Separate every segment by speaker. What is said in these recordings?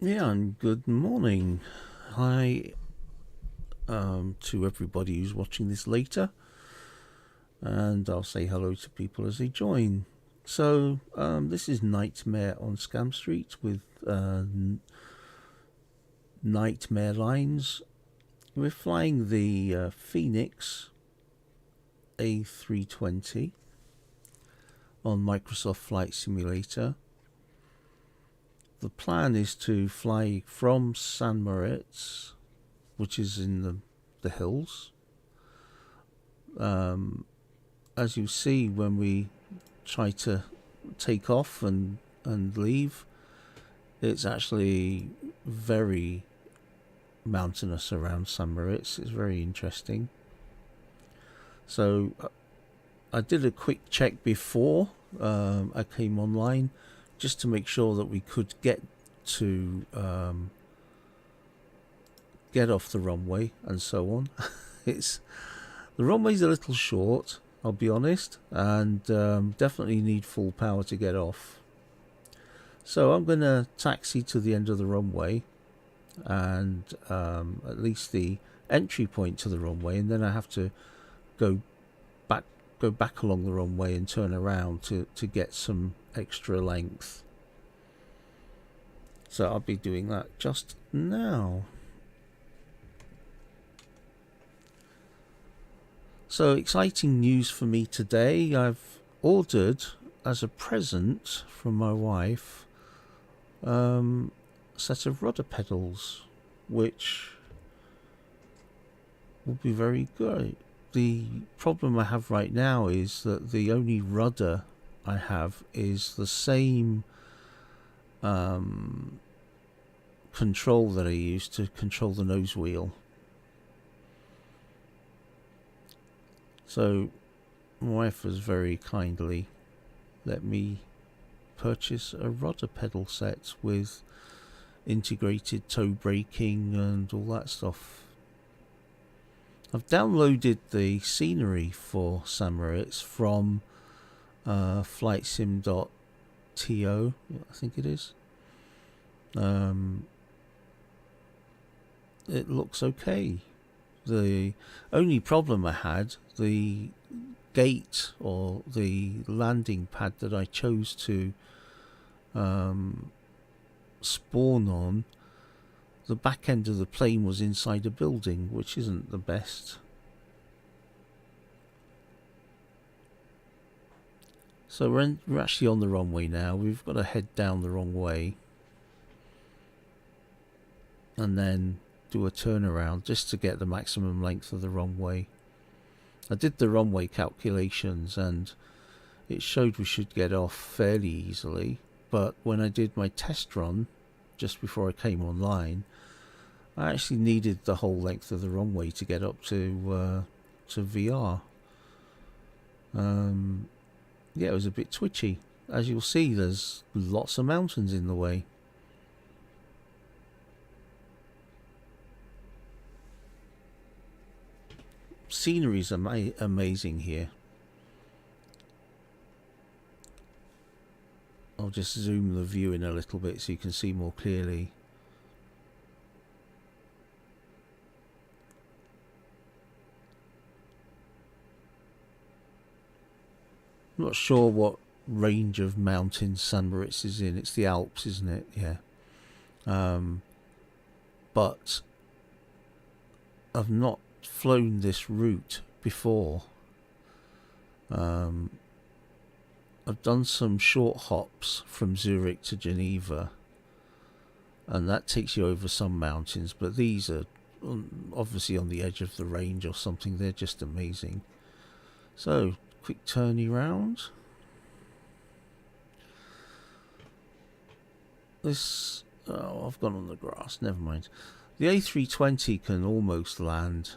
Speaker 1: Yeah, and good morning. Hi to everybody who's watching this later, and I'll say hello to people as they join. So, this is Nightmare on Scam Street with Nightmare Lines. We're flying the Fenix A320 on Microsoft Flight Simulator. The plan is to fly from San Moritz, which is in the hills. As you see, when we try to take off and leave, it's actually very mountainous around San Moritz. It's very interesting. So I did a quick check before I came online, just to make sure that we could get to get off the runway and so on. The runway's a little short, I'll be honest, and definitely need full power to get off. So I'm going to taxi to the end of the runway, and at least the entry point to the runway, and then I have to go back along the runway and turn around to get some extra length. So I'll be doing that just now. So exciting news for me today. I've ordered as a present from my wife a set of rudder pedals, which will be very good. The problem I have right now is that the only rudder I have is the same control that I use to control the nose wheel. So my wife has very kindly let me purchase a rudder pedal set with integrated toe braking and all that stuff. I've downloaded the scenery for San Moritz from flightsim.to, I think it is. It looks okay. The only problem I had, the gate or the landing pad that I chose to spawn on, the back end of the plane was inside a building, which isn't the best. So we're actually on the runway now. We've got to head down the wrong way and then do a turnaround just to get the maximum length of the runway. I did the runway calculations and it showed we should get off fairly easily, but when I did my test run just before I came online, I actually needed the whole length of the runway to get up to VR. Yeah, it was a bit twitchy. As you'll see, there's lots of mountains in the way. Scenery's amazing here. I'll just zoom the view in a little bit so you can see more clearly. I'm not sure what range of mountains San Moritz is in. It's the Alps, isn't it? Yeah. But I've not flown this route before. I've done some short hops from Zurich to Geneva, and that takes you over some mountains, but these are obviously on the edge of the range or something. They're just amazing. So quick turny round. This, oh, I've gone on the grass, never mind. The A320 can almost land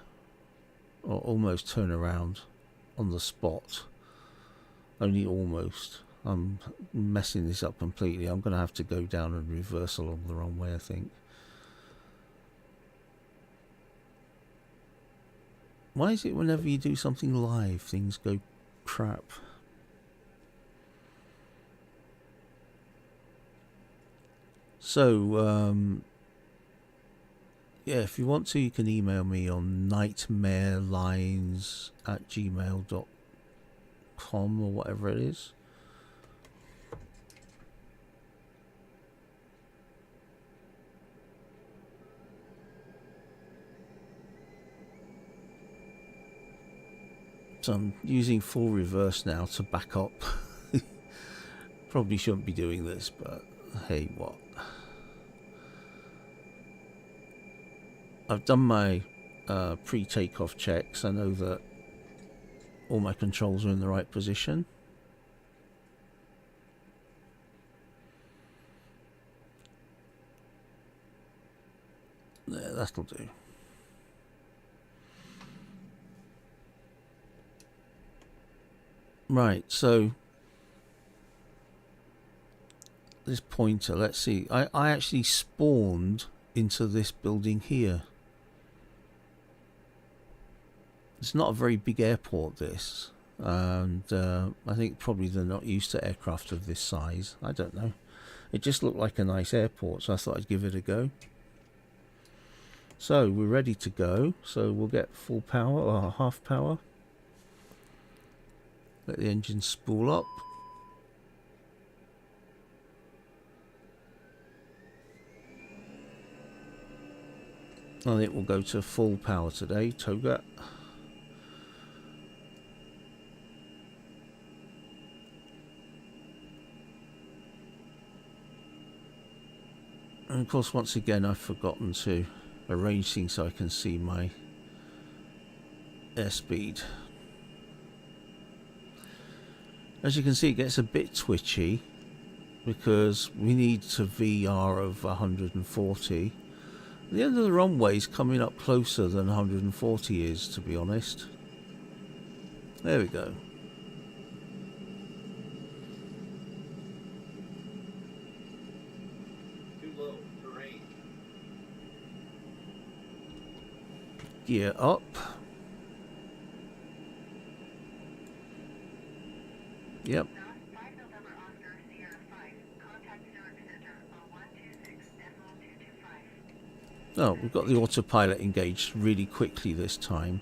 Speaker 1: or almost turn around on the spot. Only almost. I'm messing this up completely. I'm going to have to go down and reverse along the wrong way, I think. Why is it whenever you do something live, things go crap? So, yeah, if you want to, you can email me on nightmarelines@gmail.com or whatever it is. So I'm using full reverse now to back up. Probably shouldn't be doing this, but hey, what? I've done my pre-takeoff checks. I know that all my controls are in the right position. There, that'll do. Right, so this pointer, let's see. I actually spawned into this building here. It's not a very big airport, this. And I think probably they're not used to aircraft of this size. I don't know. It just looked like a nice airport, so I thought I'd give it a go. So we're ready to go. So we'll get full power or half power. Let the engine spool up. And it will go to full power today, Toga. And of course, once again, I've forgotten to arrange things so I can see my airspeed. As you can see, it gets a bit twitchy because we need to VR of 140. The end of the runway is coming up closer than 140 is, to be honest. There we go.
Speaker 2: Too low, terrain.
Speaker 1: Gear up. Yep. Oh, we've got the autopilot engaged really quickly this time,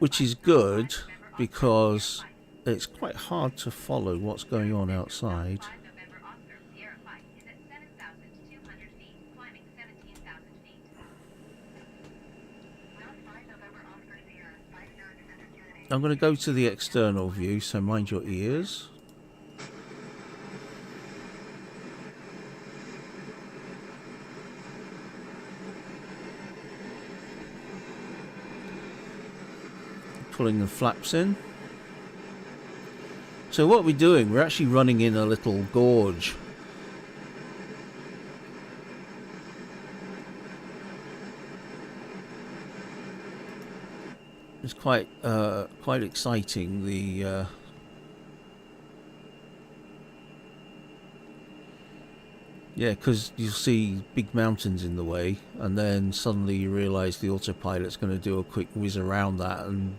Speaker 1: which is good because it's quite hard to follow what's going on outside. I'm going to go to the external view, so mind your ears. Pulling the flaps in. So what we're doing, we're actually running in a little gorge. It's quite exciting. The yeah, because you see big mountains in the way, and then suddenly you realise the autopilot's going to do a quick whiz around that and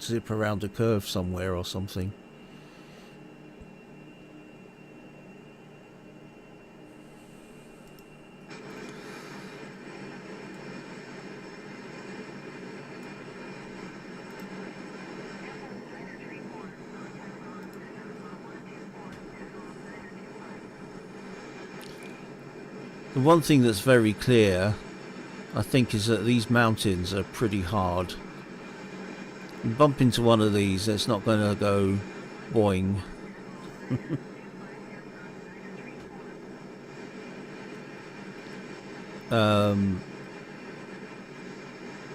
Speaker 1: zip around a curve somewhere or something. The one thing that's very clear, I think, is that these mountains are pretty hard. You bump into one of these, it's not going to go boing.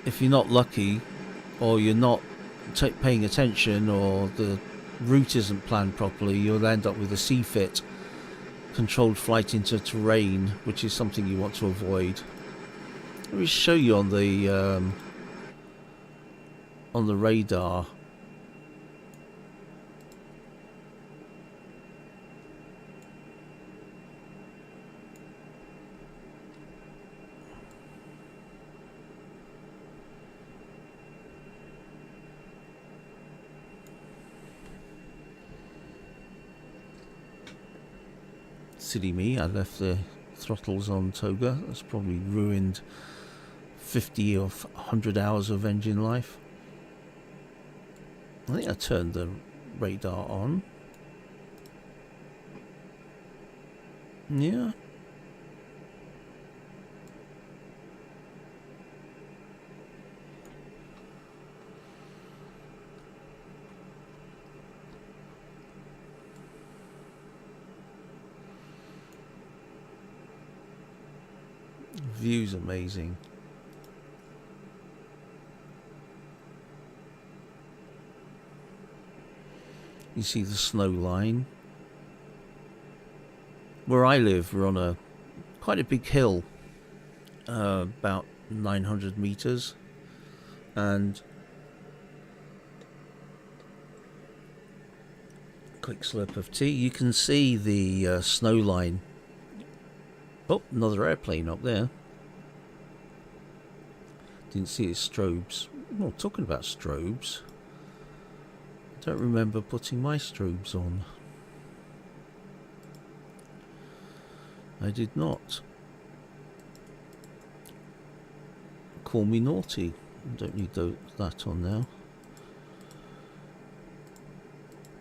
Speaker 1: If you're not lucky, or you're not paying attention, or the route isn't planned properly, you'll end up with a CFIT, controlled flight into terrain, which is something you want to avoid. Let me show you on the radar. silly me, I left the throttles on Toga. That's probably ruined 50 or 100 hours of engine life. I think I turned the radar on. Yeah. View's amazing. You see the snow line. Where I live, we're on quite a big hill, about 900 meters, and quick slurp of tea. You can see the snow line. Oh, another airplane up there. Didn't see its strobes. Well, talking about strobes, I don't remember putting my strobes on. I did not. Call me naughty. I don't need that on now.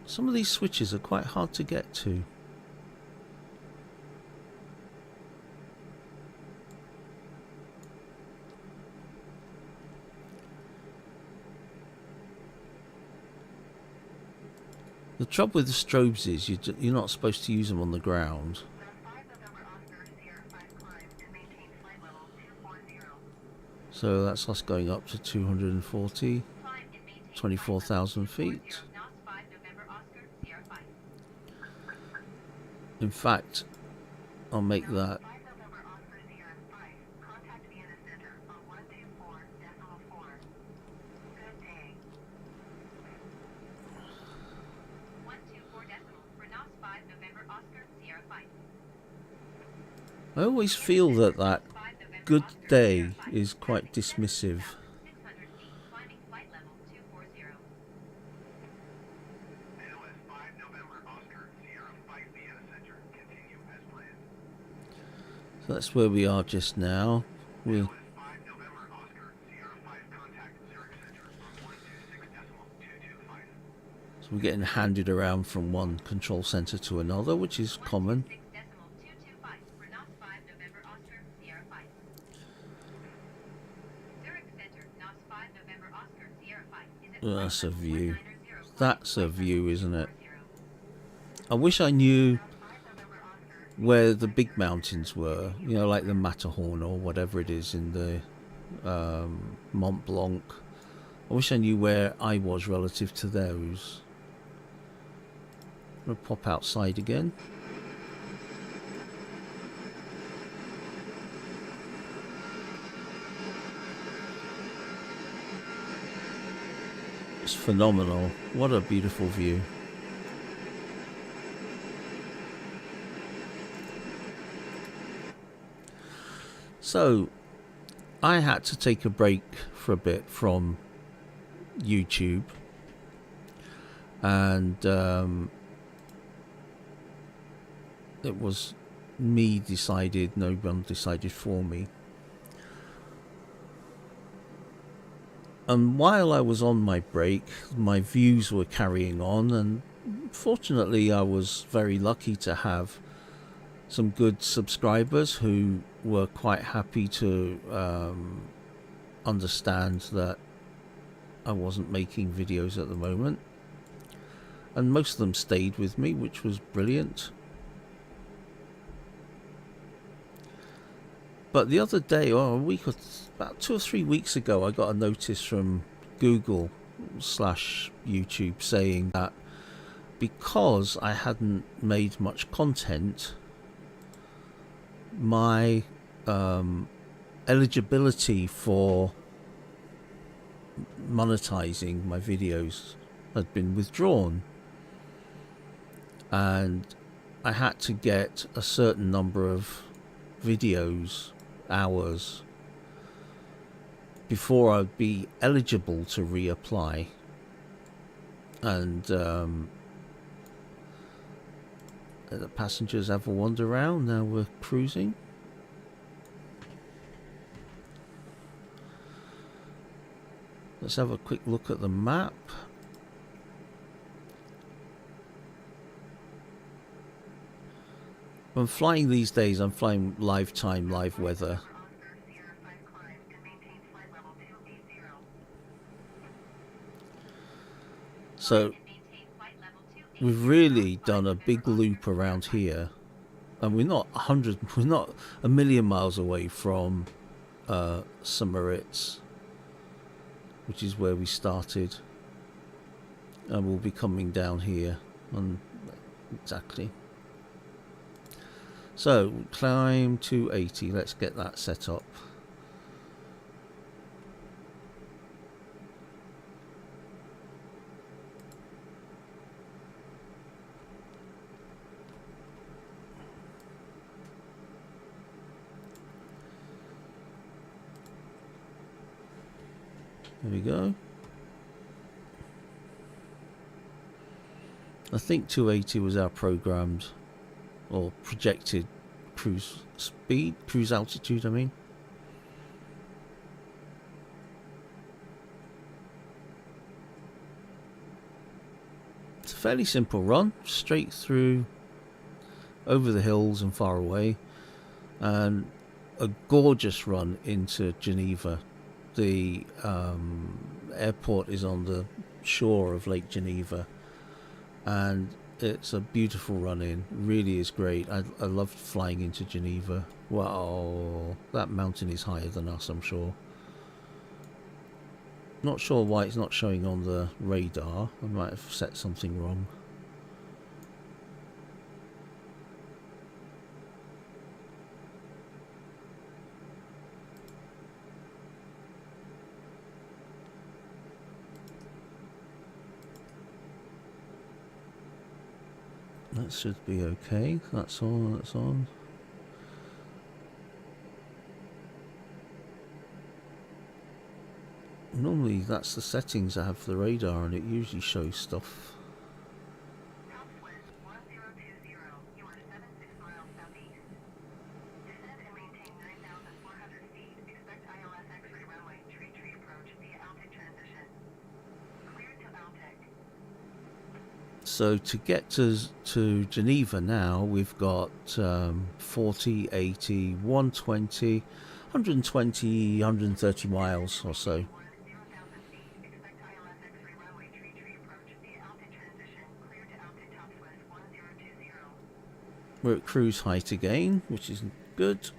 Speaker 1: Some of these switches are quite hard to get to. The trouble with the strobes is you're not supposed to use them on the ground. So that's us going up to 240, 24,000 feet. In fact, I'll make that. I always feel that good day is quite dismissive. So that's where we are just now. So we're getting handed around from one control center to another, which is common. That's a view. That's a view, isn't it? I wish I knew where the big mountains were, you know, like the Matterhorn or whatever it is in the Mont Blanc. I wish I knew where I was relative to those. I'm going to pop outside again. It's phenomenal. What a beautiful view. So, I had to take a break for a bit from YouTube, and it was me decided, no one decided for me. And while I was on my break, my views were carrying on, and fortunately I was very lucky to have some good subscribers who were quite happy to understand that I wasn't making videos at the moment. And most of them stayed with me, which was brilliant. But the other day, or about 2 or 3 weeks ago, I got a notice from Google/YouTube saying that because I hadn't made much content, my eligibility for monetizing my videos had been withdrawn, and I had to get a certain number of videos, hours, before I'd be eligible to reapply. And Let the passengers have a wander around. Now we're cruising. Let's have a quick look at the map. When I'm flying these days, I'm flying live time, live weather. So we've really done a big loop around here, and we're not a million miles away from Moritz, which is where we started, and we'll be coming down here on exactly. So climb 280. Let's get that set up. There we go. I think 280 was our programmed or projected cruise speed, cruise altitude, I mean. It's a fairly simple run, straight through, over the hills and far away, and a gorgeous run into Geneva. The airport is on the shore of Lake Geneva, and it's a beautiful run in. Really is great. I loved flying into Geneva. Wow, that mountain is higher than us, I'm sure. Not sure why it's not showing on the radar. I might have set something wrong. That should be okay. That's on, that's on. Normally that's the settings I have for the radar, and it usually shows stuff. So to get to Geneva now, we've got 40, 80, 120, 120, 130 miles or so. We're at cruise height again, which is good.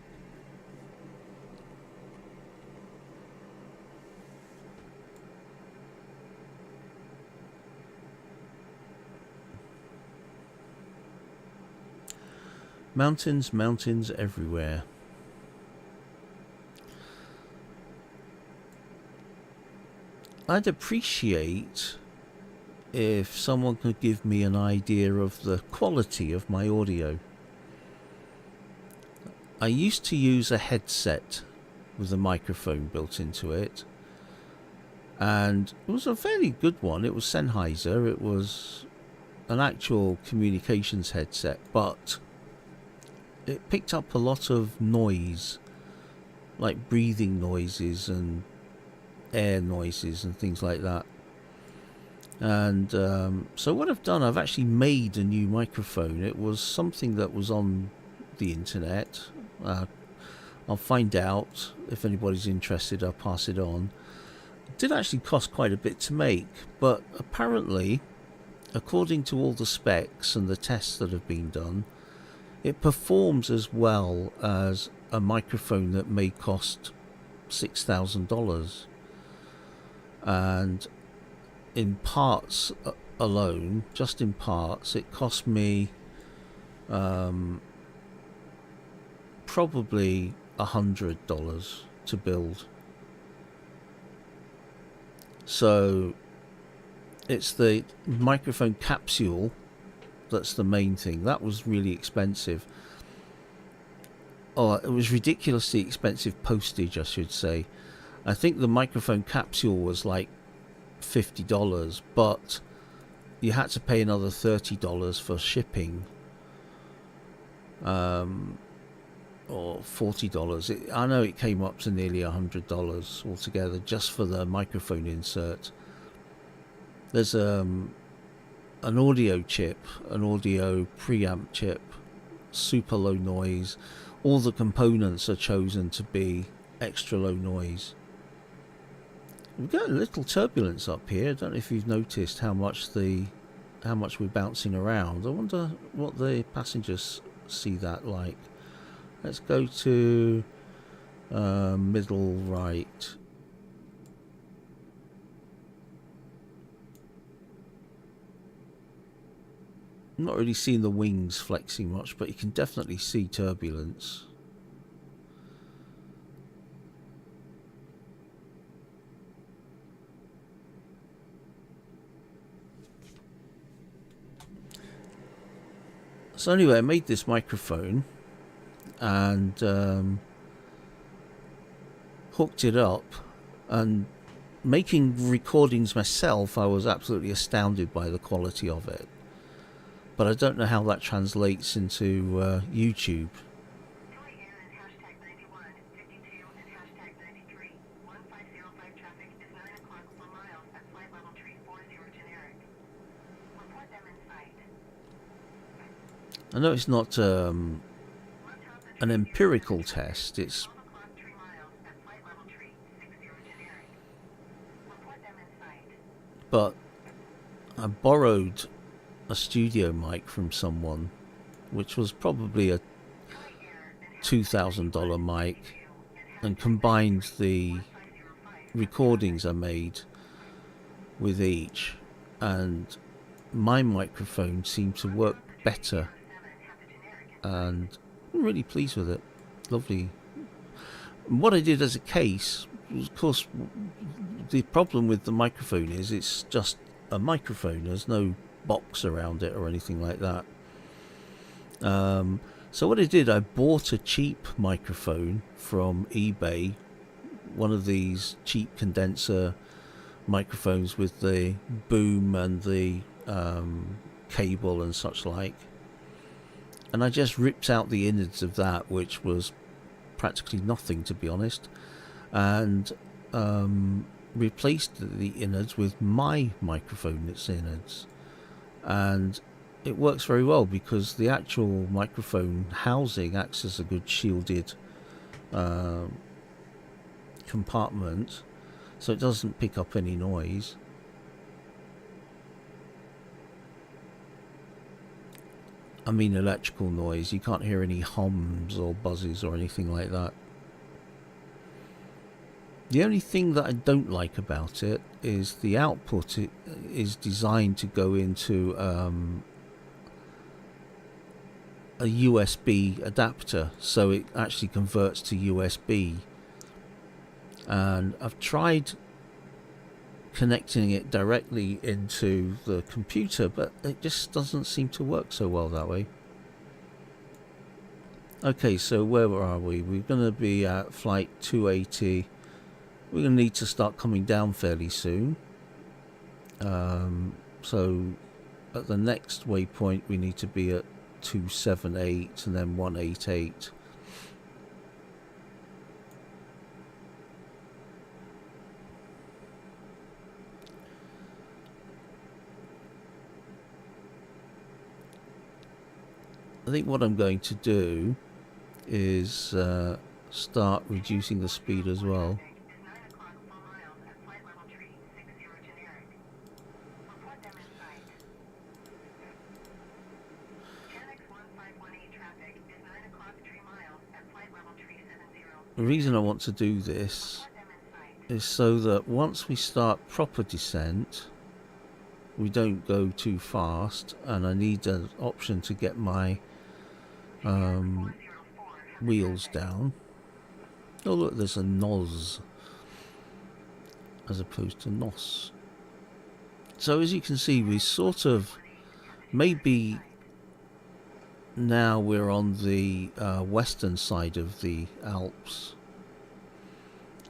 Speaker 1: Mountains, mountains everywhere. I'd appreciate if someone could give me an idea of the quality of my audio. I used to use a headset with a microphone built into it, and it was a fairly good one. It was Sennheiser. It was an actual communications headset, but it picked up a lot of noise, like breathing noises and air noises and things like that. And so what I've done, I've actually made a new microphone. It was something that was on the internet. I'll find out if anybody's interested. I'll pass it on. It did actually cost quite a bit to make, but apparently, according to all the specs and the tests that have been done, it performs as well as a microphone that may cost $6,000. And in parts alone, just in parts, it cost me probably $100 to build. So it's the microphone capsule that's the main thing. That was really expensive. Oh, it was ridiculously expensive postage, I should say. I think the microphone capsule was like $50, but you had to pay another $30 for shipping. or $40. I know it came up to nearly $100 altogether just for the microphone insert. There's an audio chip, an audio preamp chip, super low noise. All the components are chosen to be extra low noise. We've got a little turbulence up here. I don't know if you've noticed how much we're bouncing around. I wonder what the passengers see that like. Let's go to middle right. I'm not really seeing the wings flexing much, but you can definitely see turbulence. So anyway, I made this microphone and hooked it up, and making recordings myself, I was absolutely astounded by the quality of it. But I don't know how that translates into YouTube. I know it's not an empirical test, it's but I borrowed a studio mic from someone, which was probably a $2,000 mic, and combined the recordings I made with each, and my microphone seemed to work better, and I'm really pleased with it. Lovely. What I did as a case, of course, the problem with the microphone is it's just a microphone. There's no box around it or anything like that. So what I did, I bought a cheap microphone from eBay, one of these cheap condenser microphones with the boom and the cable and such like, and I just ripped out the innards of that, which was practically nothing, to be honest, and replaced the innards with my microphone, its innards, and it works very well because the actual microphone housing acts as a good shielded compartment, so it doesn't pick up any noise. I mean electrical noise. You can't hear any hums or buzzes or anything like that. The only thing that I don't like about it is the output. It is designed to go into a USB adapter, so it actually converts to USB, and I've tried connecting it directly into the computer, but it just doesn't seem to work so well that way. Okay, so where are we? We're going to be at flight 280. We're going to need to start coming down fairly soon. So at the next waypoint we need to be at 278 and then 188. I think what I'm going to do is start reducing the speed as well. The reason I want to do this is so that once we start proper descent, we don't go too fast, and I need an option to get my wheels down. Oh look, there's a NOS as opposed to NOS. So as you can see, we sort of, maybe now we're on the western side of the Alps.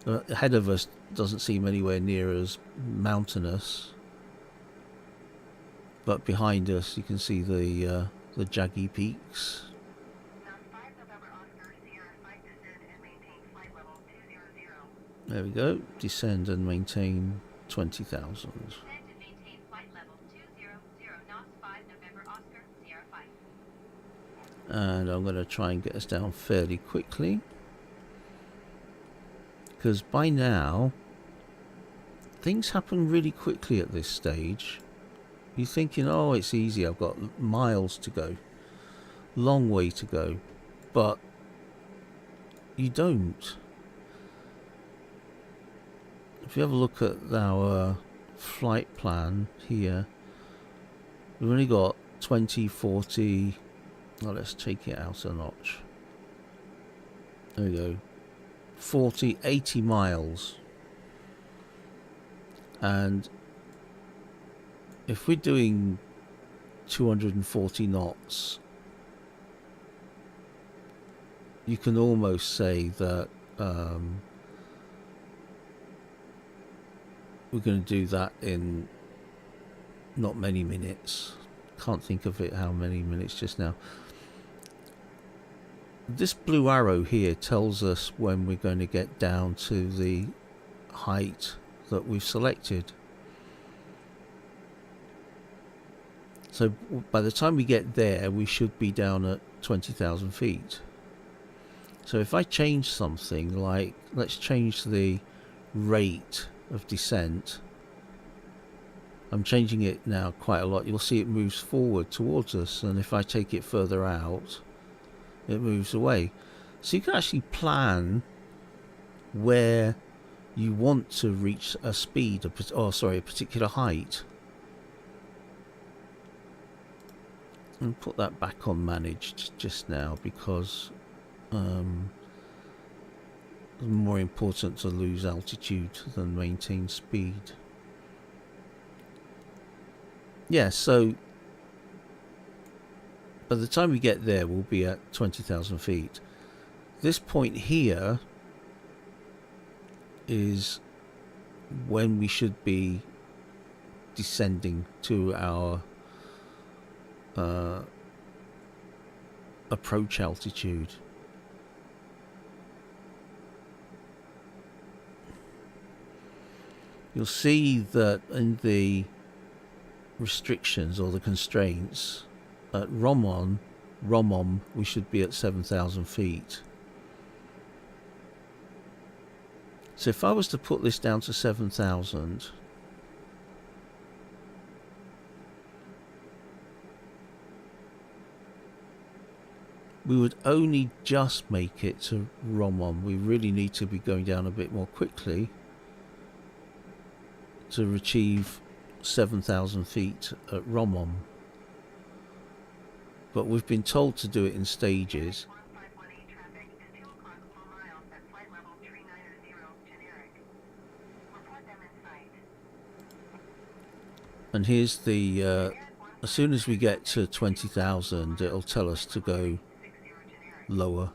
Speaker 1: Ahead of us doesn't seem anywhere near as mountainous, but behind us you can see the jaggy peaks. There we go. Descend and maintain 20,000. And I'm going to try and get us down fairly quickly, because by now things happen really quickly at this stage. You're thinking, oh, it's easy, I've got miles to go, long way to go, but you don't. If you have a look at our flight plan here, we've only got 20, 40. Well, let's take it out a notch. There we go. 40, 80 miles. And if we're doing 240 knots, you can almost say that we're going to do that in not many minutes. Can't think of it how many minutes just now. This blue arrow here tells us when we're going to get down to the height that we've selected. So by the time we get there, we should be down at 20,000 feet. So if I change something, like let's change the rate of descent. I'm changing it now quite a lot. You'll see it moves forward towards us, and if I take it further out, it moves away. So you can actually plan where you want to reach a speed, a particular height. And put that back on managed just now, because it's more important to lose altitude than maintain speed. Yeah, so by the time we get there, we'll be at 20,000 feet. This point here is when we should be descending to our approach altitude. You'll see that in the restrictions or the constraints at Romon, we should be at 7,000 feet. So if I was to put this down to 7,000, we would only just make it to Romon. We really need to be going down a bit more quickly to achieve 7,000 feet at Romon. But we've been told to do it in stages. And here's the as soon as we get to 20,000, it'll tell us to go lower.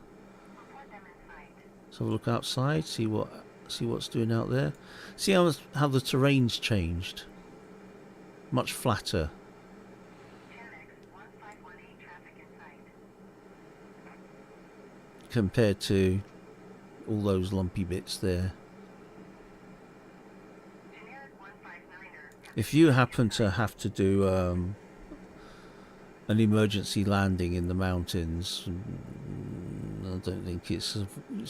Speaker 1: So look outside, see what's doing out there. See how the terrain's changed. Much flatter. Compared to all those lumpy bits there. If you happen to have to do an emergency landing in the mountains, I don't think it's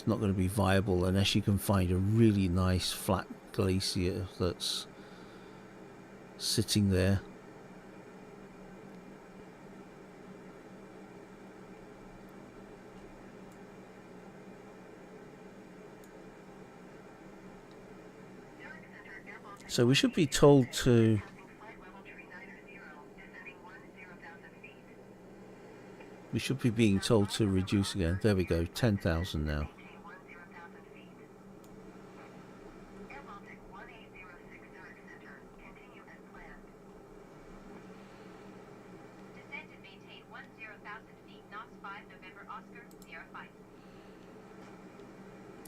Speaker 1: not going to be viable unless you can find a really nice flat glacier that's sitting there. So we should be told to being told to reduce again. There we go, 10,000 now.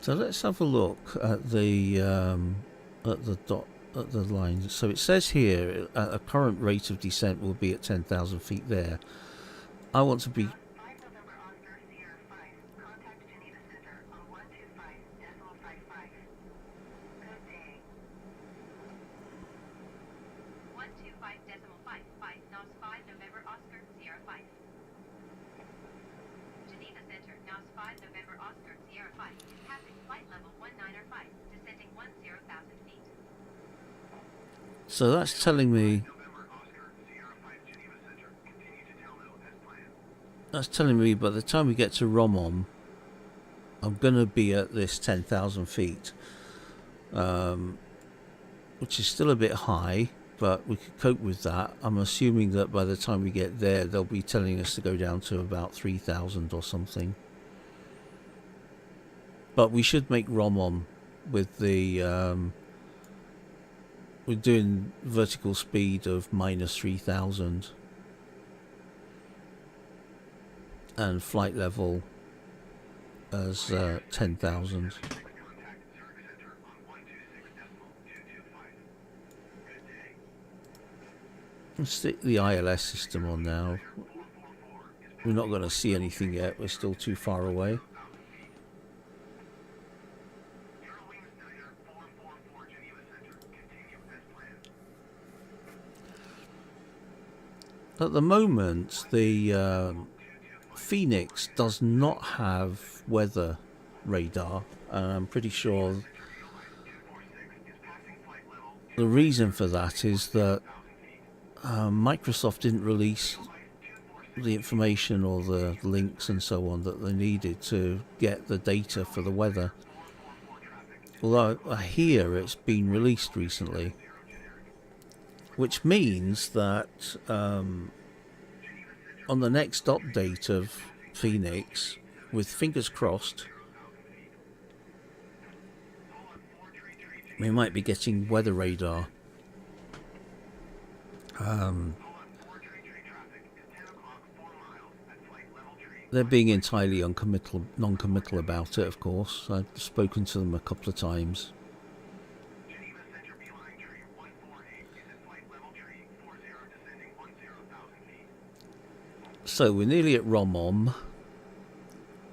Speaker 1: So let's have a look at the lines. So it says here a current rate of descent will be at 10,000 feet there. I want to be So that's telling me by the time we get to Romom, I'm going to be at this 10,000 feet, which is still a bit high, but we could cope with that. I'm assuming that by the time we get there, they'll be telling us to go down to about 3,000 or something. But we should make Romom with the we're doing vertical speed of minus 3,000 and flight level as 10,000. Let's stick the ILS system on now. We're not going to see anything yet, we're still too far away. At the moment, the Fenix does not have weather radar, and I'm pretty sure the reason for that is that Microsoft didn't release the information or the links and so on that they needed to get the data for the weather. Although I hear it's been released recently, which means that on the next update of Fenix, with fingers crossed, we might be getting weather radar. They're being entirely non-committal about it, of course. I've spoken to them a couple of times. So we're nearly at Romom.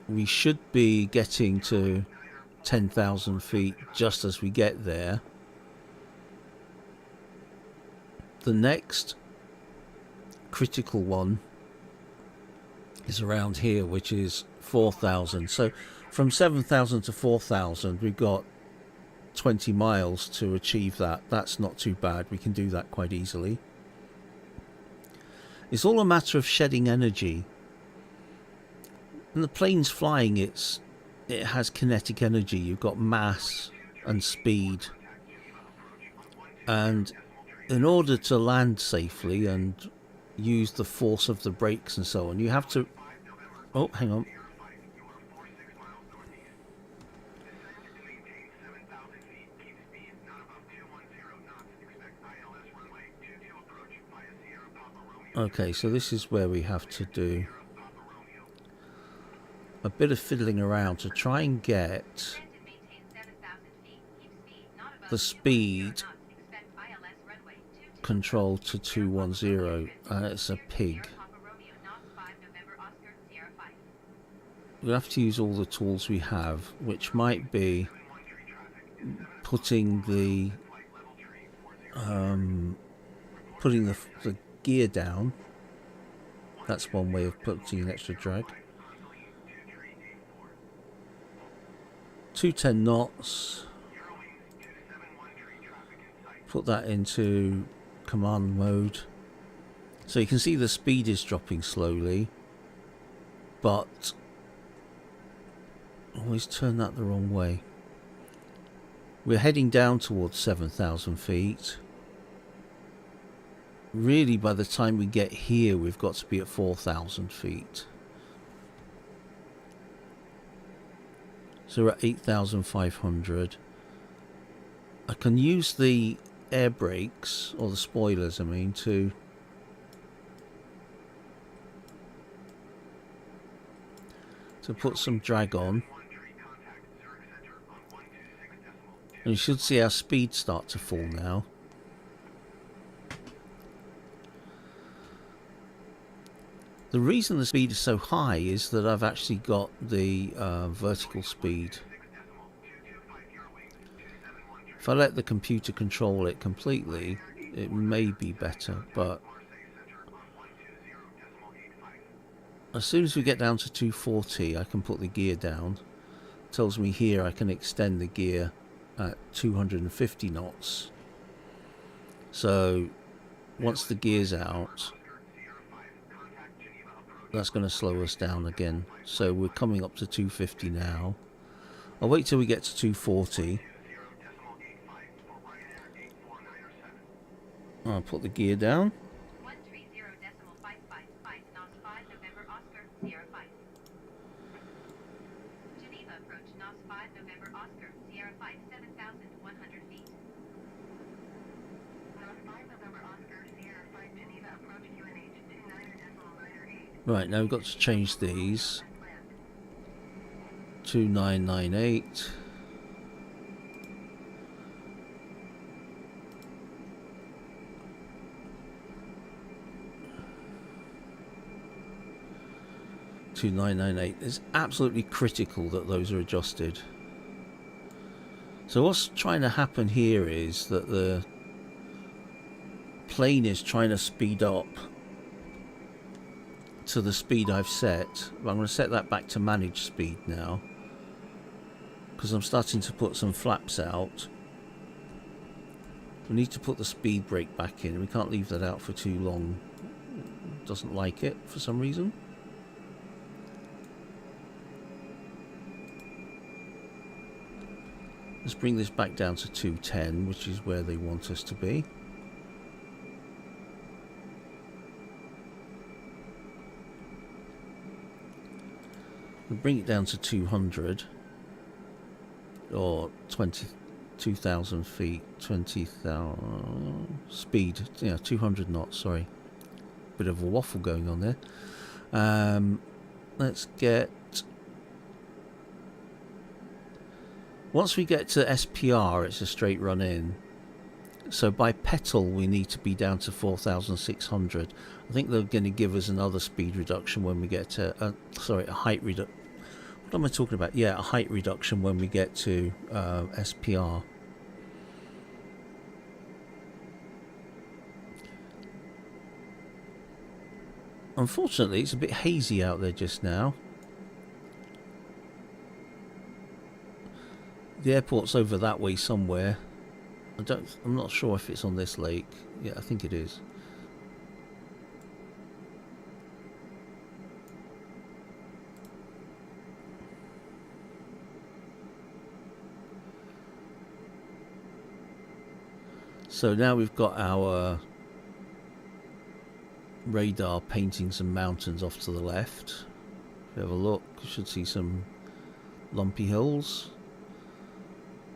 Speaker 1: We should be getting to 10,000 feet just as we get there. The next critical one is around here, which is 4,000. So from 7,000 to 4,000, we've got 20 miles to achieve that. That's not too bad. We can do that quite easily. It's all a matter of shedding energy. And the plane's flying, it has kinetic energy. You've got mass and speed. And in order to land safely and use the force of the brakes and so on, you have to... Oh, hang on. Okay, so this is where we have to do a bit of fiddling around to try and get the speed control to 210. It's a pig. We'll have to use all the tools we have, which might be putting the gear down. That's one way of putting an extra drag. 210 knots. Put that into command mode. So you can see the speed is dropping slowly, but always turn that the wrong way. We're heading down towards 7,000 feet. Really, by the time we get here, we've got to be at 4,000 feet. So we're at 8,500. I can use the air brakes, or the spoilers, I mean, to put some drag on. And you should see our speed start to fall now. The reason the speed is so high is that I've actually got the vertical speed. If I let the computer control it completely, it may be better, but as soon as we get down to 240, I can put the gear down. It tells me here I can extend the gear at 250 knots. So once the gear's out, that's going to slow us down again. So we're coming up to 250 now. I'll wait till we get to 240. I'll put the gear down.
Speaker 2: 130.555 knots 5 November Oscar 05. Geneva approach knots 5 November Oscar Sierra 5 7,100 feet. Knots 5 November Oscar Sierra 5 Geneva approach QNH 29.908.
Speaker 1: Right, now we've got to change these. 2998. It's absolutely critical that those are adjusted. So what's trying to happen here is that the plane is trying to speed up to the speed I've set. I'm going to set that back to managed speed now, because I'm starting to put some flaps out. We need to put the speed brake back in. We can't leave that out for too long. It doesn't like it for some reason. Let's bring this back down to 210, which is where they want us to be. We'll bring it down to 200, or 22,000 feet, 20,000 speed, yeah, 200 knots, sorry. Bit of a waffle going on there. Let's get... Once we get to SPR, it's a straight run in. So by petal, we need to be down to 4,600. I think they're going to give us another speed reduction when we get to... sorry, a height reduction. What am I talking about? Yeah, a height reduction when we get to SPR. Unfortunately, it's a bit hazy out there just now. The airport's over that way somewhere. I'm not sure if it's on this lake. Yeah, I think it is. So now we've got our radar painting some mountains off to the left. If you have a look, you should see some lumpy hills.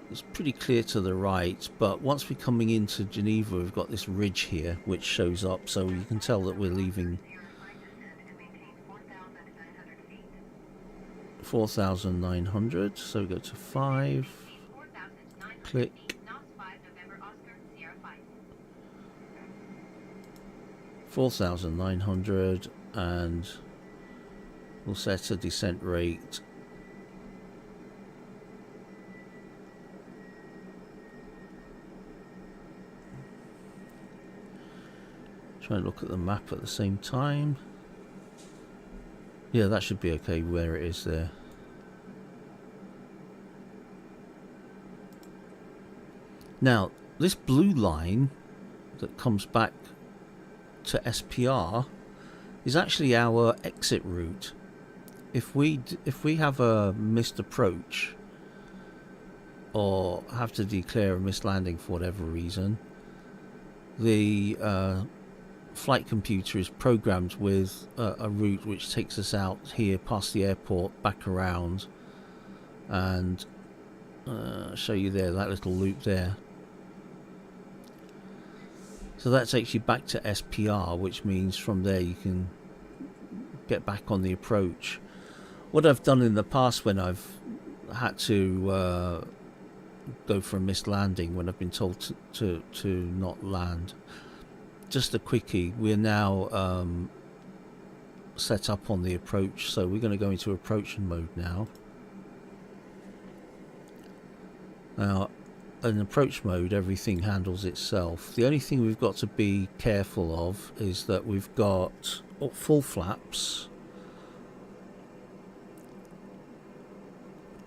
Speaker 1: It's pretty clear to the right, but once we're coming into Geneva, we've got this ridge here which shows up, so you can tell that we're leaving 4,900. So we go to 5, click, 4,900, and we'll set a descent rate . Try and look at the map at the same time. Yeah, that should be okay where it is there. Now, this blue line that comes back to SPR is actually our exit route. If we have a missed approach or have to declare a missed landing for whatever reason, the flight computer is programmed with a route which takes us out here past the airport, back around, and show you there, that little loop there. So that takes you back to SPR, which means from there you can get back on the approach. What I've done in the past when I've had to go for a missed landing, when I've been told to not land, just a quickie, we're now set up on the approach, so we're going to go into approach mode now. Now, in approach mode, everything handles itself. The only thing we've got to be careful of is that we've got full flaps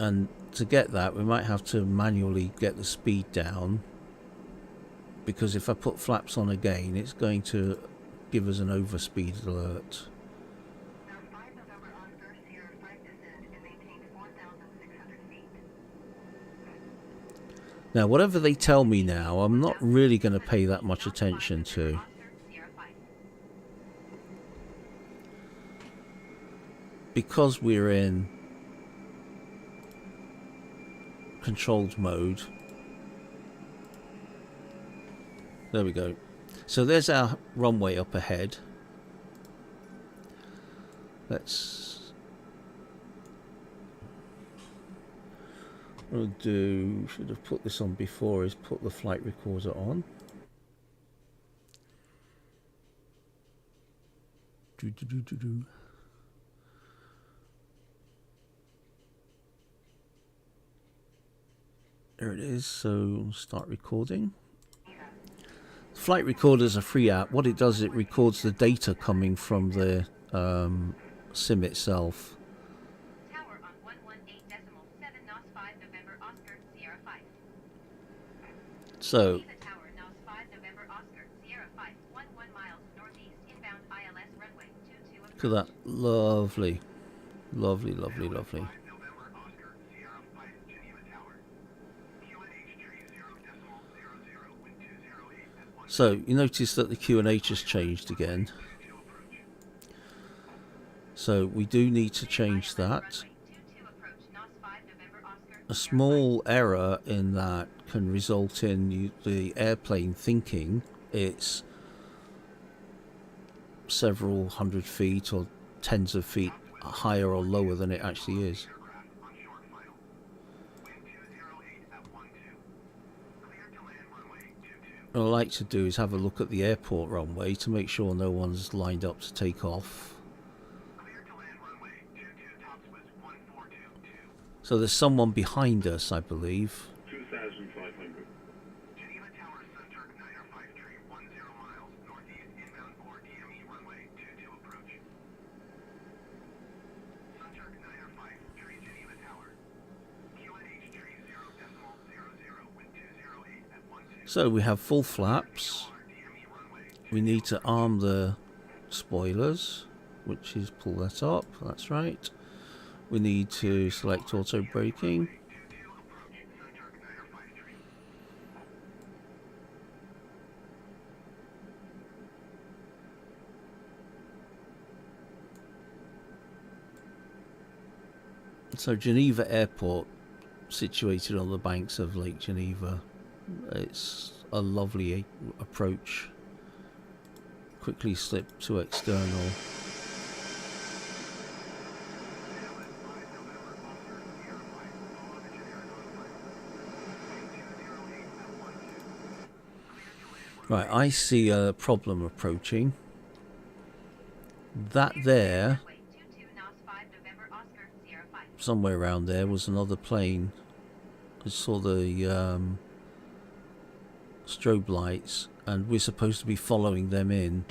Speaker 1: And to get that, we might have to manually get the speed down, because if I put flaps on again, it's going to give us an overspeed alert.
Speaker 2: Now 5 November Oscar, Sierra 5 descend and maintain 4,600 feet.
Speaker 1: Now, whatever they tell me now, I'm not really going to pay that much attention to. Because we're in controlled mode. There we go. So there's our runway up ahead. Let's... what I'll do, should have put this on before, is put the flight recorder on. There it is, so start recording. Flight Recorder is a free app. What it does is it records the data coming from the sim itself.
Speaker 2: Tower on 118.7 knots 5 November Oscar, Sierra 5.
Speaker 1: So,
Speaker 2: Geneva Tower, NOS 5 November Oscar, Sierra 5, 11 miles northeast, inbound ILS runway 22 approach.
Speaker 1: look at that. Lovely. Lovely, lovely, lovely. So, you notice that the QNH has changed again. So, we do need to change that. A small error in that can result in the airplane thinking it's several hundred feet or tens of feet higher or lower than it actually is. What I like to do is have a look at the airport runway to make sure no one's lined up to take off. So there's someone behind us, I believe.
Speaker 3: 2,500.
Speaker 2: Geneva Tower Center, Niner 53, 10 miles northeast, inbound or DME runway 22 approach. Center, Niner 53, Geneva Tower. QNH 30.00, wind 208 at 12.
Speaker 1: So we have full flaps. We need to arm the spoilers, which is pull that up, that's right. We need to select auto braking. So Geneva Airport, situated on the banks of Lake Geneva. It's a lovely approach. Quickly slip to external. Right, I see a problem approaching. That there, somewhere around there, was another plane. I saw the strobe lights, and we're supposed to be following them in.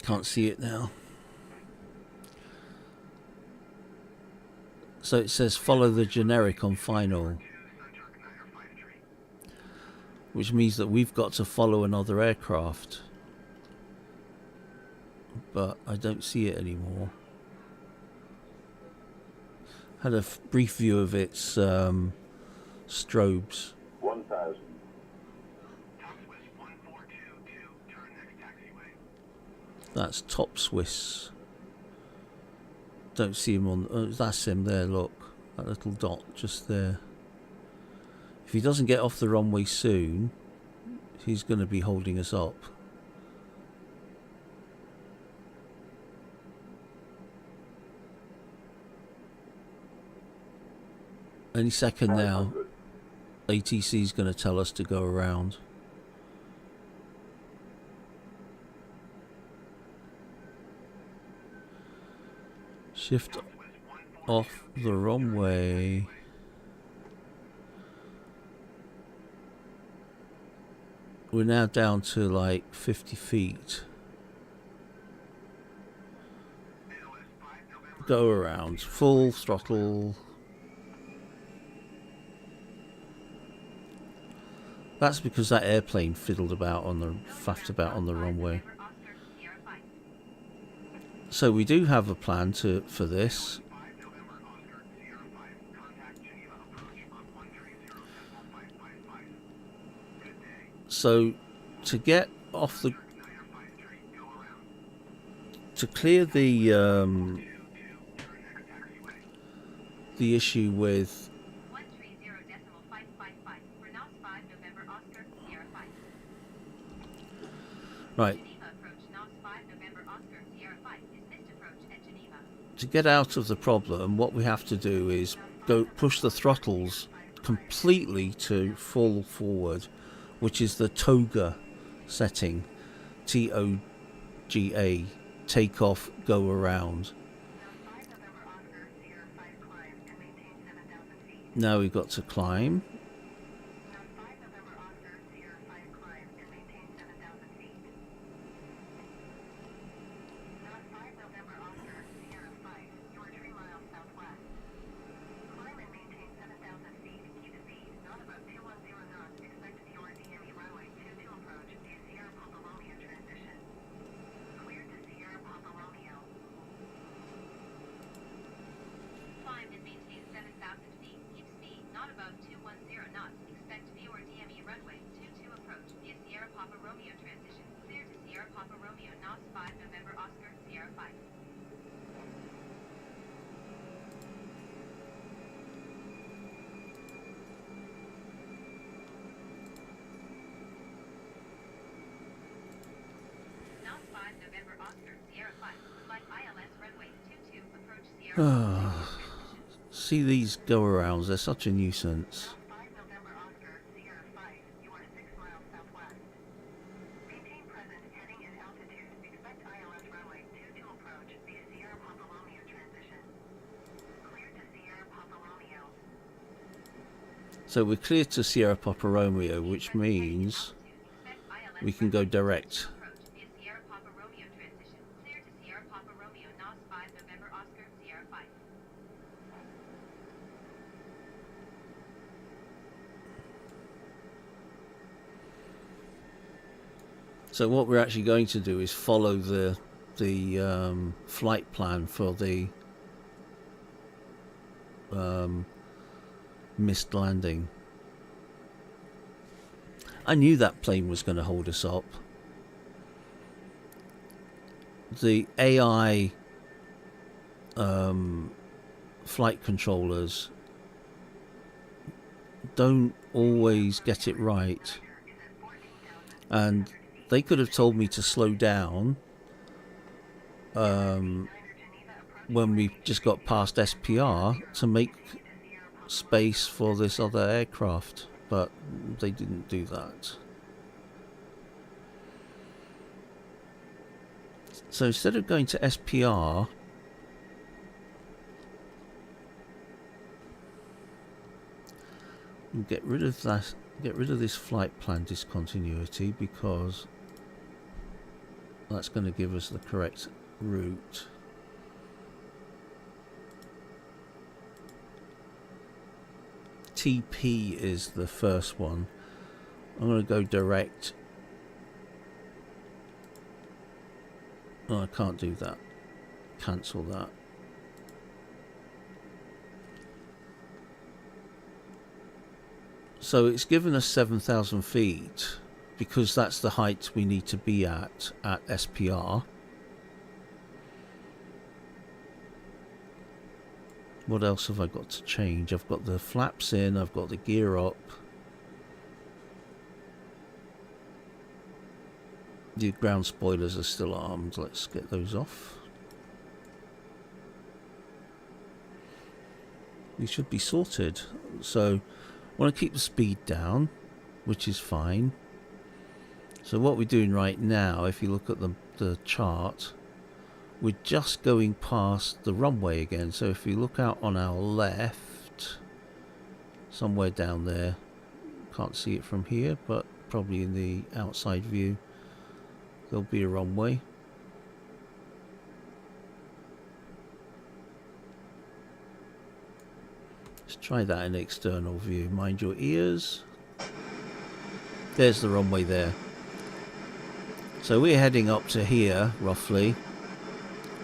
Speaker 1: Can't see it now. So it says follow the generic on final, which means that we've got to follow another aircraft, but I don't see it anymore. Had a brief view of its strobes.
Speaker 3: 1,000.
Speaker 1: That's Top Swiss. Don't see him on. Oh, that's him there. Look, that little dot just there. If he doesn't get off the runway soon, he's going to be holding us up. Any second now, ATC is going to tell us to go around. Shift off the runway. we're now down to like 50 feet. Go around, full throttle. That's because that airplane fiddled about on the, faffed about on the runway. So we do have a plan for this. So to get off the, to clear the issue with right, to get out of the problem, what we have to do is go push the throttles completely to full forward, which is the TOGA setting, TOGA, take off, go around. Now we've got to climb. See these go-arounds, they're such a nuisance. So we're clear to Sierra Papa Romeo, which means we can go direct. So what we're actually going to do is follow the flight plan for the missed landing. I knew that plane was going to hold us up. The AI flight controllers don't always get it right, and they could have told me to slow down when we just got past SPR to make space for this other aircraft, but they didn't do that. So instead of going to SPR, we'll get rid of that, get rid of this flight plan discontinuity, because that's going to give us the correct route. TP is the first one. I'm going to go direct. Oh, I can't do that. Cancel that. So it's given us 7,000 feet because that's the height we need to be at SPR. What else have I got to change? I've got the flaps in, I've got the gear up. The ground spoilers are still armed. Let's get those off. We should be sorted. So I want to keep the speed down, which is fine. So what we're doing right now, if you look at the chart, we're just going past the runway again. So if you look out on our left, somewhere down there, can't see it from here, but probably in the outside view there'll be a runway. Let's try that in external view. Mind your ears. There's the runway there. So we're heading up to here, roughly,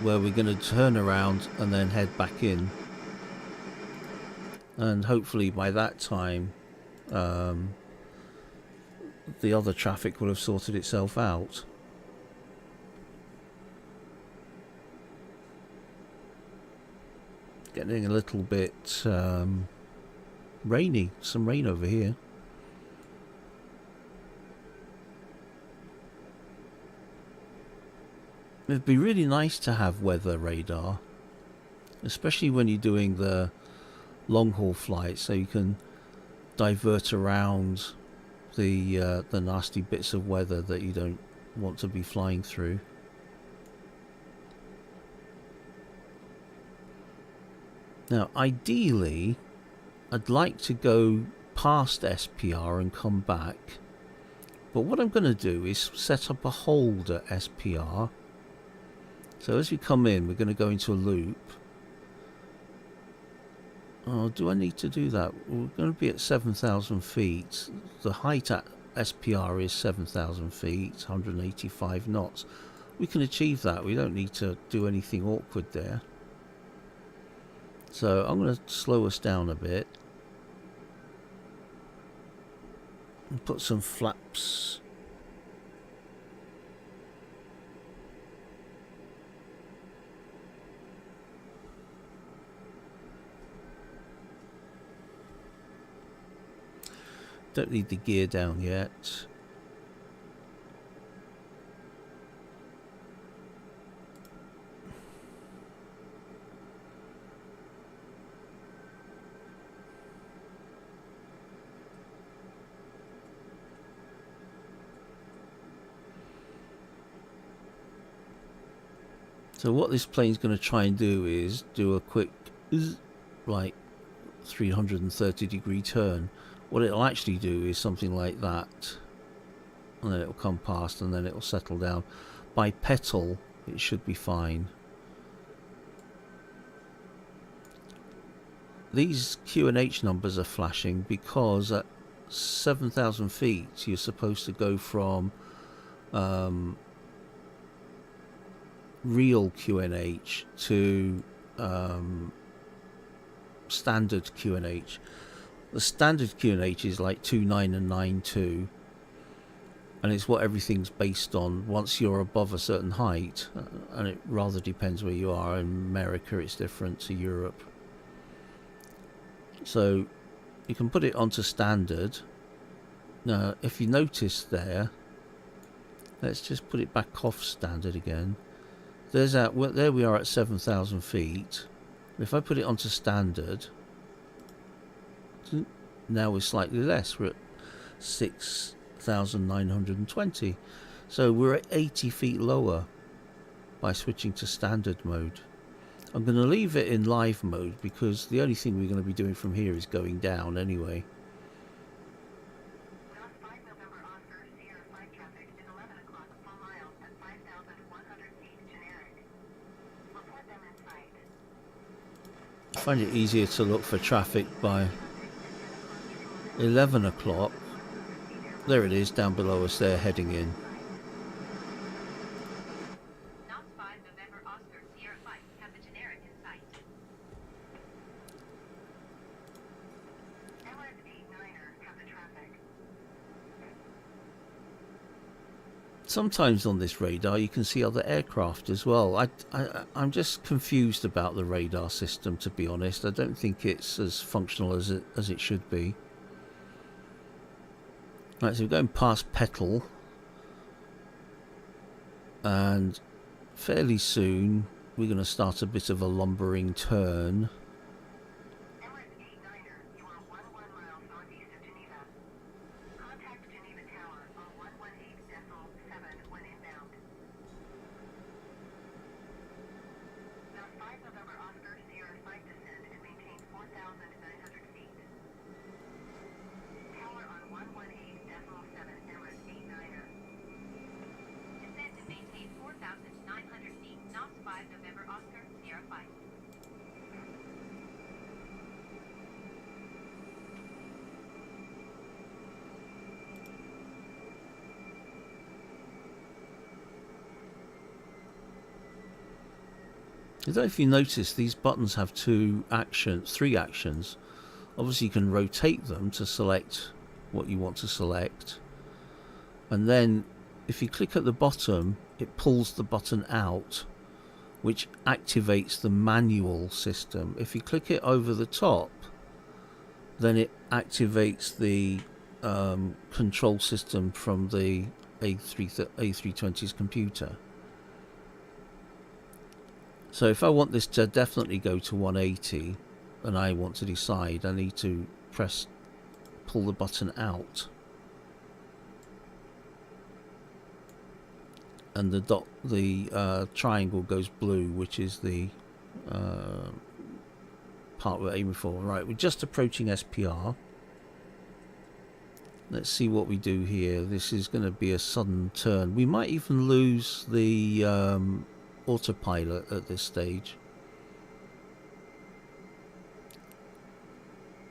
Speaker 1: where we're going to turn around and then head back in. And hopefully by that time, the other traffic will have sorted itself out. Getting a little bit rainy. Some rain over here. It'd be really nice to have weather radar, especially when you're doing the long haul flights, so you can divert around the nasty bits of weather that you don't want to be flying through. Now, ideally, I'd like to go past SPR and come back, but what I'm going to do is set up a hold at SPR. So as we come in, we're going to go into a loop. Oh, do I need to do that? We're going to be at 7,000 feet. The height at SPR is 7,000 feet, 185 knots. We can achieve that. We don't need to do anything awkward there. So I'm going to slow us down a bit. And put some flaps. Don't need the gear down yet. So what this plane's going to try and do is do a quick, like, 330-degree turn. What it'll actually do is something like that, and then it'll come past and then it'll settle down. By petal, it should be fine. These QNH numbers are flashing because at 7,000 feet you're supposed to go from real QNH to standard QNH. The standard QNH is like 2.9 and 9.2, and it's what everything's based on once you're above a certain height, and it rather depends where you are. In America it's different to Europe. So you can put it onto standard. Now if you notice there, let's just put it back off standard again. There we are at 7,000 feet. If I put it onto standard, now we're slightly less. We're at 6,920. So we're at 80 feet lower by switching to standard mode. I'm going to leave it in live mode because the only thing we're going to be doing from here is going down anyway. I find it easier to look for traffic by 11 o'clock. There it is down below us there, heading in. Sometimes on this radar you can see other aircraft as well. I'm just confused about the radar system, to be honest. I don't think it's as functional as it should be. Right, so we're going past Petal, and fairly soon we're going to start a bit of a lumbering turn.
Speaker 2: You are 11 miles northeast of Geneva. Contact Geneva Tower on 118.7 when inbound. Now 5 November Oscar Sierra flight descend and maintain 4,900 feet. Tower on 118.7
Speaker 1: I don't know if you notice these buttons have three actions. Obviously you can rotate them to select what you want to select, and then if you click at the bottom it pulls the button out, which activates the manual system. If you click it over the top, then it activates the control system from the A320's computer. So if I want this to definitely go to 180 and I want to decide, I need to pull the button out, and the triangle goes blue, which is the part we're aiming for. Right, we're just approaching SPR. Let's see what we do here. This is going to be a sudden turn. We might even lose the autopilot at this stage.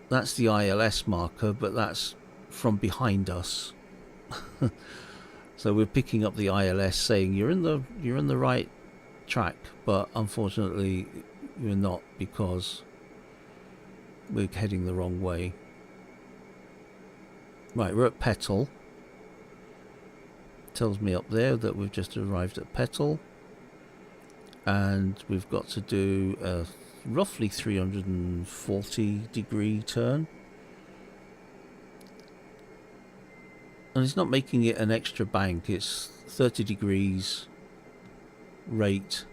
Speaker 1: That's the ILS marker, but that's from behind us. So we're picking up the ILS saying you're in the right track, but unfortunately you're not, because we're heading the wrong way. Right, we're at Petal. Tells me up there that we've just arrived at Petal, and we've got to do a roughly 340 degree turn, and it's not making it an extra bank. It's 30 degrees rate.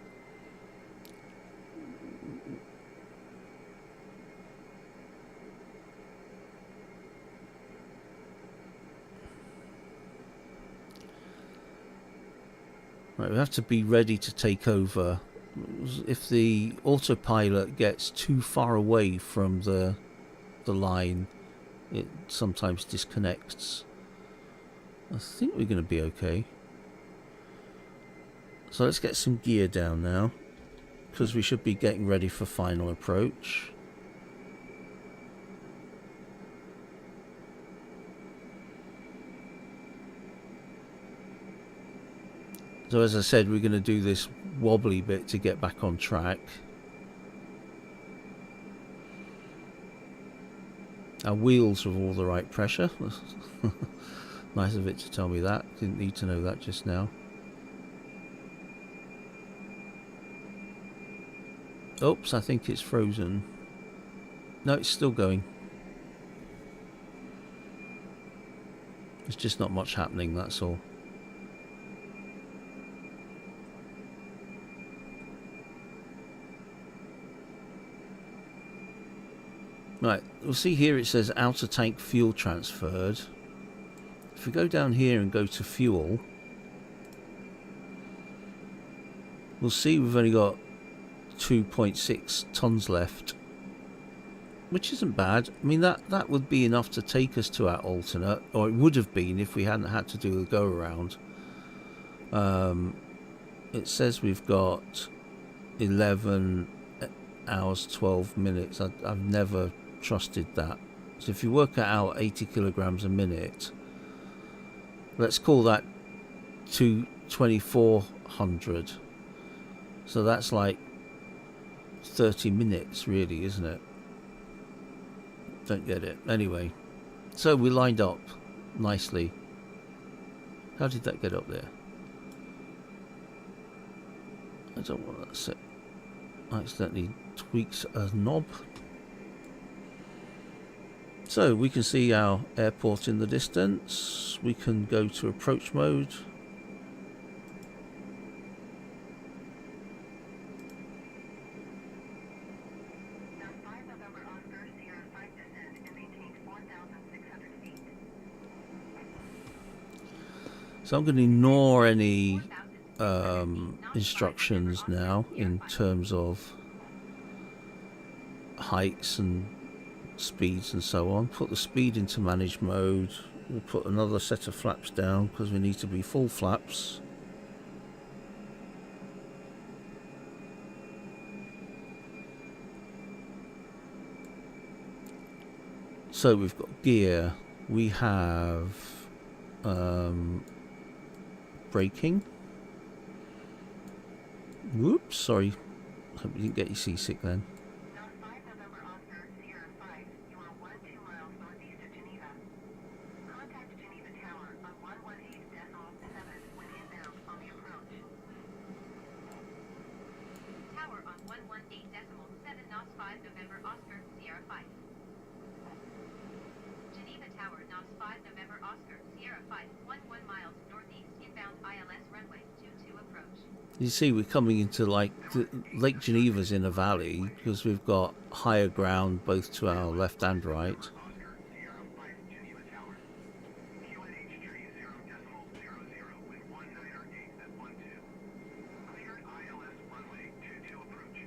Speaker 1: Right, we have to be ready to take over. If the autopilot gets too far away from the line, it sometimes disconnects. I think we're going to be okay. So let's get some gear down now, because we should be getting ready for final approach. So as I said, we're going to do this wobbly bit to get back on track. Our wheels are all the right pressure. Nice of it to tell me that. Didn't need to know that just now. Oops, I think it's frozen. No, it's still going. There's just not much happening, that's all. Right, we'll see here it says outer tank fuel transferred. If we go down here and go to fuel, we'll see we've only got 2.6 tons left, which isn't bad. I mean, that would be enough to take us to our alternate, or it would have been if we hadn't had to do the go around. It says we've got 11 hours 12 minutes. I've never trusted that. So if you work it out 80 kilograms a minute, let's call that 2400. So that's like 30 minutes really, isn't it? Don't get it. Anyway, so we lined up nicely. How did that get up there? I don't want to set. I accidentally tweaks a knob. So we can see our airport in the distance. We can go to approach mode. So I'm going to ignore any instructions now in terms of heights and speeds and so on. Put the speed into manage mode. We'll put another set of flaps down because we need to be full flaps. So we've got gear. We have braking. Whoops, sorry. Hope you didn't get you seasick then.
Speaker 2: North 5 November Oscar, Sierra 5. You are 1-2 miles northeast of Geneva. Contact Geneva Tower on 118.7 when inbound on the approach.
Speaker 4: Tower on 118.7 knots 5 November Oscar, Sierra 5. Geneva Tower knots 5 November Oscar, Sierra 5, 11 miles northeast, inbound ILS runway 22 approach.
Speaker 1: You see, we're coming into like Lake Geneva's in a valley because we've got higher ground both to our left and right.
Speaker 2: Oscar, Sierra 5 Geneva Tower. QNH 30.00 with 1908 at 12. Cleared ILS runway 22 approach.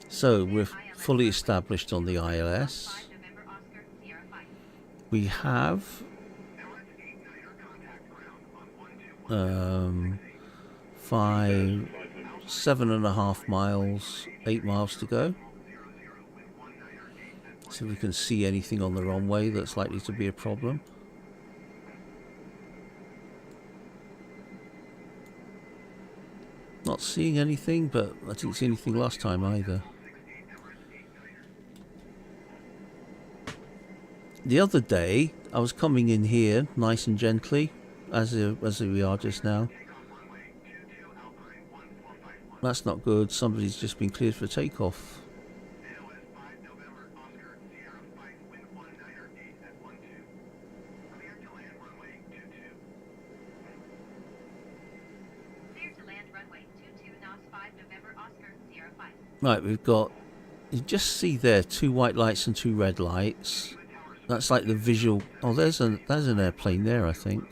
Speaker 1: So we're fully established on the ILS.
Speaker 4: 5 November Oscar, Sierra 5.
Speaker 1: We have
Speaker 2: Moritz 8-Niner contact ground on 121.
Speaker 1: 7.5 miles, 8 miles to go. See if we can see anything on the runway that's likely to be a problem. Not seeing anything, but I didn't see anything last time either. The other day, I was coming in here nice and gently, as we are just now. That's not good. Somebody's just been cleared for takeoff.
Speaker 2: AOS 5 November Oscar, Sierra 5 wind 1908 at 12. Cleared to land runway 22.
Speaker 4: Clear to land runway 22 knots 5 November Oscar, Sierra 5.
Speaker 1: Right, we've got, you just see there, 2 white lights and 2 red lights. That's like the visual. Oh, there's an airplane there, I think.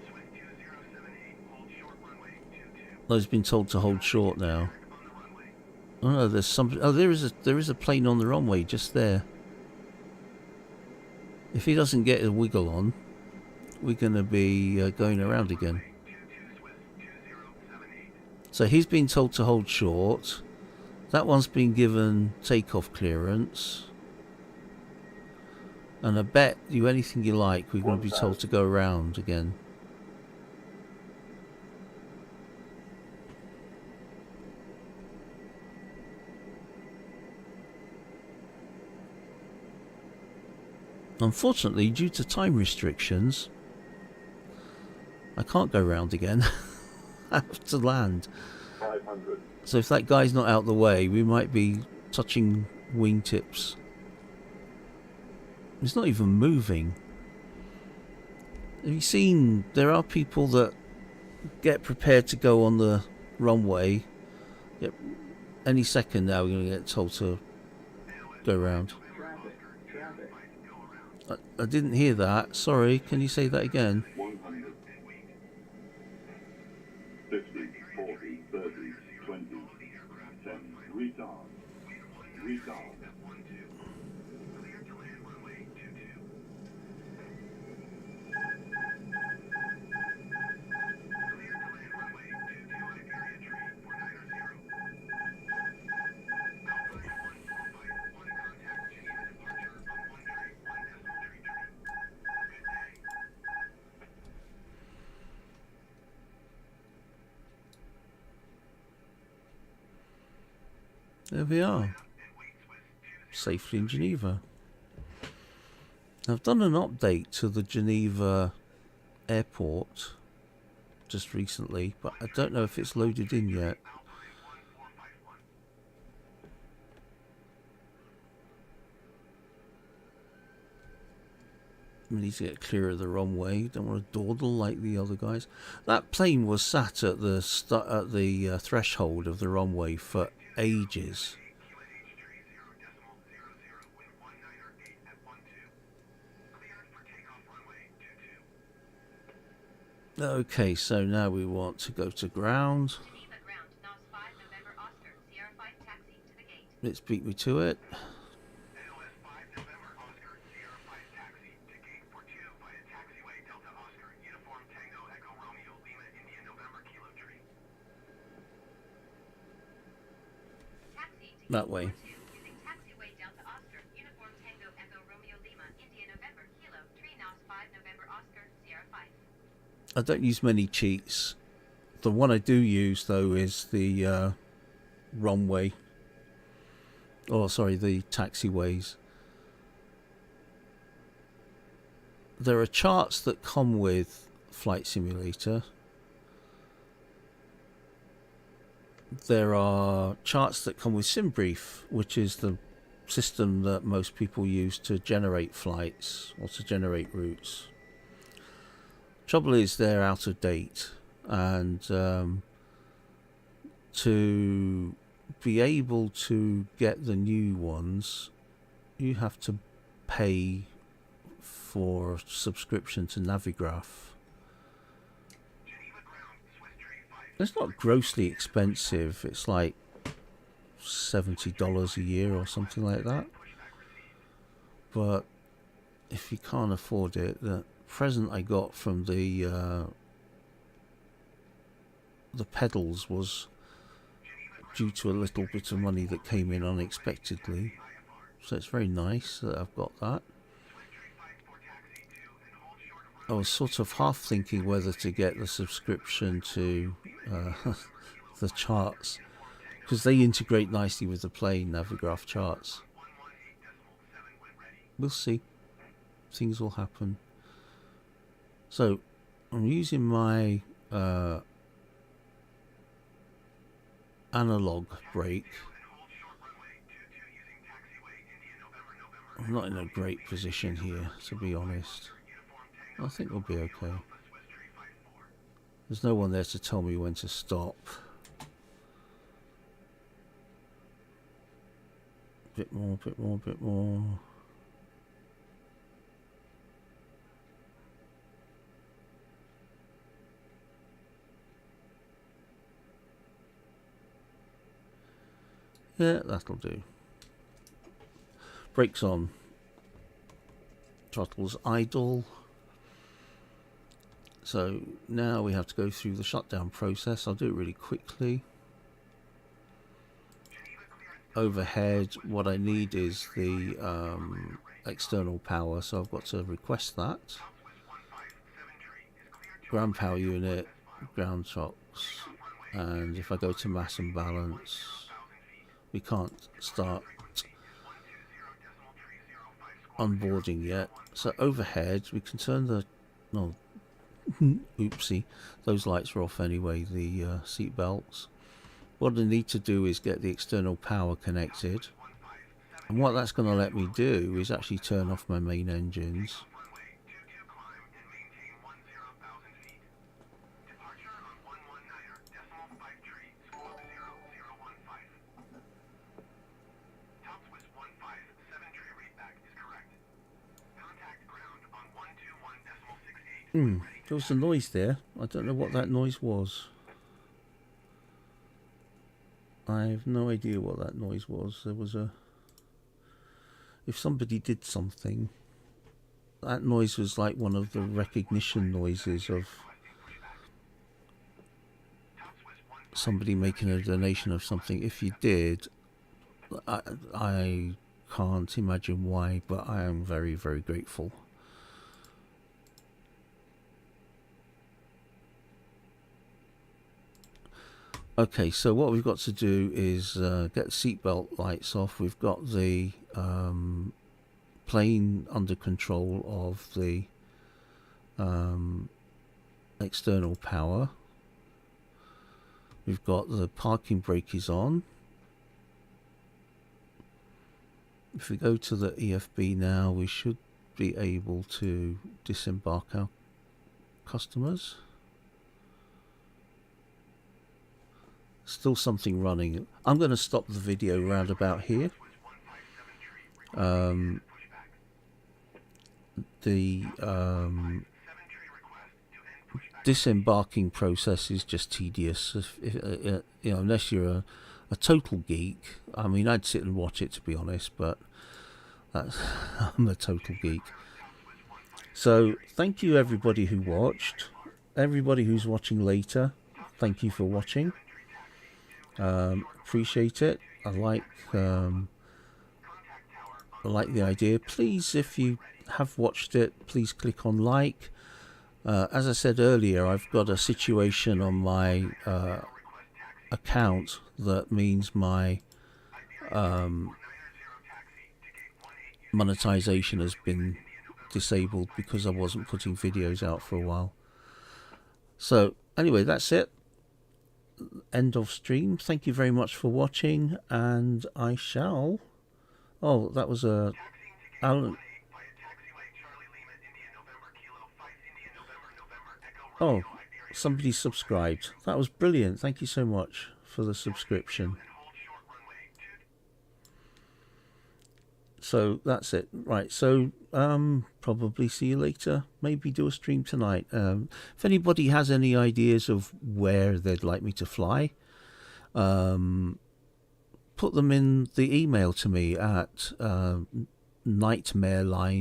Speaker 2: Swift 2078, hold short runway 22.
Speaker 1: Those been told to hold short now.
Speaker 2: On the runway.
Speaker 1: Oh no, there's some. Oh, there is a plane on the runway just there. If he doesn't get a wiggle on, we're going to be going around again.
Speaker 2: 22 Swift 2078.
Speaker 1: So he's been told to hold short. That one's been given takeoff clearance. And I bet you anything you like, we're going to be told to go around again. Unfortunately, due to time restrictions, I can't go round again. I have to land.
Speaker 3: 500.
Speaker 1: So if that guy's not out the way, we might be touching wingtips. It's not even moving. Have you seen, there are people that get prepared to go on the runway. Yep. Any second now we're going to get told to go round. I didn't hear that. Sorry, can you say that again?
Speaker 3: 100. 50, 40, 30, 20, 10, retard. Retard.
Speaker 2: Cleared to land runway 22. Cleared to land runway 22 Iberia tree 490. Alpine 1451 contact Geneva departure on 1 tree 1 decimal tree tree. Good day.
Speaker 1: There we are.
Speaker 2: And wait Swift 20.
Speaker 1: Safely in Geneva. I've done an update to the Geneva airport just recently, but I don't know if it's loaded in yet.
Speaker 2: Alpine 1451.
Speaker 1: We need to get clear of the runway. Don't want to dawdle like the other guys. That plane was sat at the threshold of the runway for ages.
Speaker 2: QNH 30.00 with 1908 at 12. Cleared for takeoff runway 22.
Speaker 1: Okay, so now we want to go to ground.
Speaker 4: Geneva ground, knots 5 November Oscar, Sierra 5 taxi to the gate.
Speaker 1: Let's beat me to it.
Speaker 2: AOS 5 November Oscar, Sierra 5 taxi to gate 42 via taxiway Delta Oscar, Uniform Tango Echo Romeo Lima India November Kilo Tree.
Speaker 4: Taxi to
Speaker 1: That
Speaker 4: gate
Speaker 1: way.
Speaker 4: 42 using taxiway Delta Oscar, Uniform Tango Echo Romeo Lima, India November Kilo, tree knots 5 November Oscar, Sierra 5.
Speaker 1: I don't use many cheats The one I do use though is the runway, or sorry, the taxiways. There are charts that come with Flight Simulator. There are charts that come with SimBrief, which is the system that most people use to generate flights or to generate routes. Trouble is they're out of date, and to be able to get the new ones, you have to pay for a subscription to Navigraph. It's not grossly expensive. It's like $70 a year or something like that. But if you can't afford it, the present I got from the pedals was due to a little bit of money that came in unexpectedly. So it's very nice that I've got that. I was sort of half thinking whether to get the subscription to the charts, because they integrate nicely with the plain Navigraph charts. We'll see. Things will happen. So I'm using my analog brake. I'm not in a great position here, to be honest. I think we'll be okay. There's no one there to tell me when to stop. Bit more, bit more, bit more. Yeah, that'll do. Brakes on. Throttle's idle. So now we have to go through the shutdown process. I'll do it really quickly. Overhead, what I need is the external power, so I've got to request that. Ground power unit, ground shocks, and if I go to mass and balance, we can't start onboarding yet. So overhead, we can turn the, no, oopsie, those lights are off anyway, the seat belts. What I need to do is get the external power connected, and what that's going to let me do is actually turn off my main engines. There was a noise there. I don't know what that noise was. I have no idea what that noise was. There was a... If somebody did something, that noise was like one of the recognition noises of somebody making a donation of something. If you did, I can't imagine why, but I am very, very grateful. Okay, so what we've got to do is get the seatbelt lights off. We've got the plane under control of the external power. We've got the parking brake is on. If we go to the EFB now, we should be able to disembark our customers. Still something running. I'm going to stop the video round about here. The disembarking process is just tedious. If you know, unless you're a total geek. I mean, I'd sit and watch it, to be honest, but that's, I'm a total geek. So thank you everybody who watched. Everybody who's watching later, thank you for watching. Appreciate it. I like the idea. Please, if you have watched it, please click on like. As I said earlier, I've got a situation on my account that means my monetization has been disabled because I wasn't putting videos out for a while. So anyway, that's it. End of stream. Thank you very much for watching, and I shall... Oh, that was a... Alan... Oh, somebody subscribed. That was brilliant. Thank you so much for the subscription. So that's it. Right, so probably see you later. Maybe do a stream tonight. If anybody has any ideas of where they'd like me to fly, put them in the email to me at nightmareline